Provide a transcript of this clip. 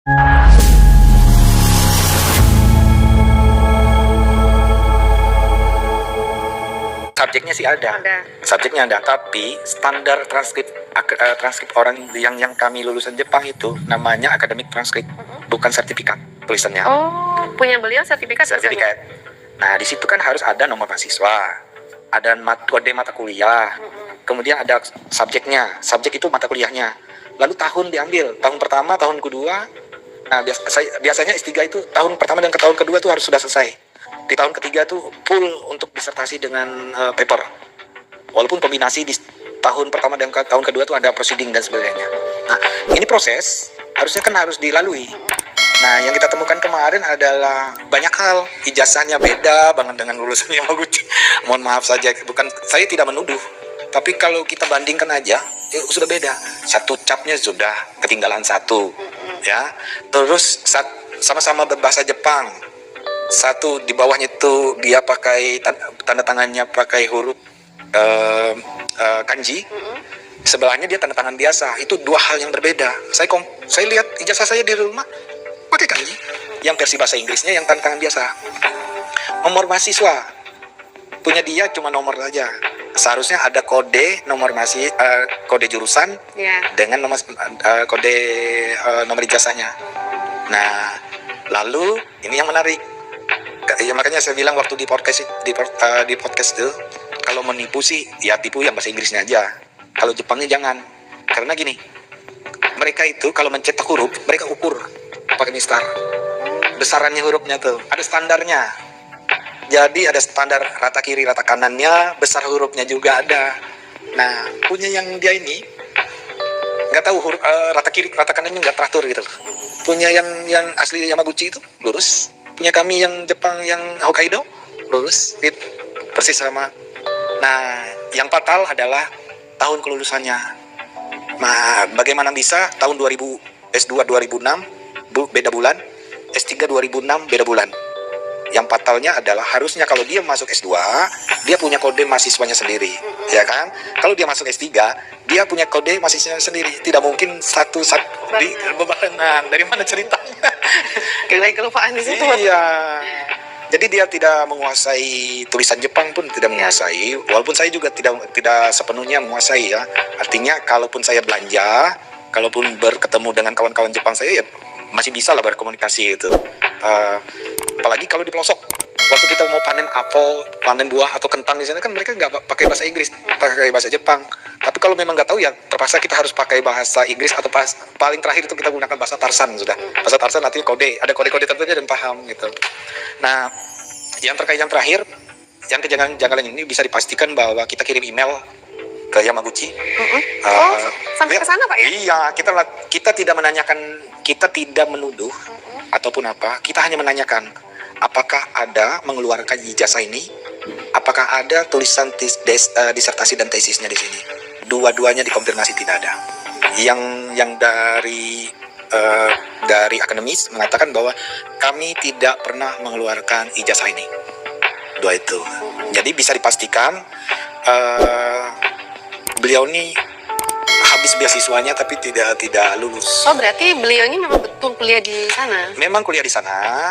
Subjeknya sih ada. Subjeknya ada, tapi standar transkrip orang yang kami lulusan Jepang itu namanya akademik transkrip, bukan sertifikat tulisannya. Oh, punya beliau sertifikat. Nah, di situ kan harus ada nomor mahasiswa, ada kode mata kuliah, kemudian ada subjeknya. Subjek itu mata kuliahnya. Lalu tahun diambil, tahun pertama, tahun kedua. Nah, biasanya S3 itu tahun pertama dan tahun kedua tuh harus sudah selesai. Di tahun ketiga tuh full untuk disertasi dengan paper. Walaupun kombinasi di tahun pertama dan tahun kedua tuh ada proceeding dan sebagainya. Nah, ini proses harusnya kan harus dilalui. Nah, yang kita temukan kemarin adalah banyak hal. Ijazahnya beda banget dengan lulusan Yamaguchi. Mohon maaf saja, saya tidak menuduh. Tapi kalau kita bandingkan aja, sudah beda. Satu capnya sudah ketinggalan satu, ya. Terus sama-sama berbahasa Jepang. Satu di bawahnya itu dia pakai tanda tangannya pakai huruf kanji. Sebelahnya dia tanda tangan biasa. Itu dua hal yang berbeda. Saya lihat ijazah saya di rumah pakai kanji. Yang versi bahasa Inggrisnya yang tanda tangan biasa. Nomor mahasiswa punya dia cuma nomor saja. Seharusnya ada kode nomor kode jurusan dengan nomor kode nomor ijazahnya. Nah, lalu ini yang menarik. Ya makanya saya bilang waktu di podcast itu, kalau menipu sih ya tipu yang bahasa Inggrisnya aja. Kalau Jepangnya jangan. Karena gini, mereka itu kalau mencetak huruf mereka ukur pakai mistar. Besarannya hurufnya tuh ada standarnya. Jadi ada standar rata kiri rata kanannya, besar hurufnya juga ada. Nah, punya yang dia ini nggak tahu huruf rata kiri rata kanannya nggak teratur gitu. Punya yang asli Yamaguchi itu lurus. Punya kami yang Jepang yang Hokkaido lurus, persis sama. Nah, yang fatal adalah tahun kelulusannya. Nah, bagaimana bisa tahun 2000 S2 2006 beda bulan, S3 2006 beda bulan. Yang fatalnya adalah harusnya kalau dia masuk S2, dia punya kode mahasiswanya sendiri, ya kan? Kalau dia masuk S3, dia punya kode mahasiswanya sendiri. Tidak mungkin satu di bebarengan. Dari mana ceritanya? Kayak kelupaan di situ. Iya. Jadi dia tidak menguasai tulisan Jepang pun tidak menguasai. Walaupun saya juga tidak sepenuhnya menguasai ya. Artinya kalaupun saya belanja, kalaupun berketemu dengan kawan-kawan Jepang saya ya masih bisa lah berkomunikasi itu. Apalagi kalau di pelosok, waktu kita mau panen apel, panen buah atau kentang di sana kan mereka nggak pakai bahasa Inggris, pakai bahasa Jepang. Tapi kalau memang nggak tahu ya terpaksa kita harus pakai bahasa Inggris atau paling terakhir itu kita gunakan bahasa Tarsan sudah. Bahasa Tarsan artinya kode, ada kode-kode tertentu dan paham gitu. Nah, yang terkait yang terakhir, yang kejanggalan ini bisa dipastikan bahwa kita kirim email ke Yamaguchi. Sampai ke sana Pak ya? Iya, kita tidak menanyakan, kita tidak menuduh ataupun apa, kita hanya menanyakan apakah ada mengeluarkan ijazah ini, apakah ada tulisan disertasi dan tesisnya di sini. Dua-duanya dikonfirmasi tidak ada. Yang dari akademis mengatakan bahwa kami tidak pernah mengeluarkan ijazah ini. Dua itu. Jadi bisa dipastikan beliau ini habis beasiswanya tapi tidak lulus. Oh, berarti beliau ini memang betul kuliah di sana? Memang kuliah di sana.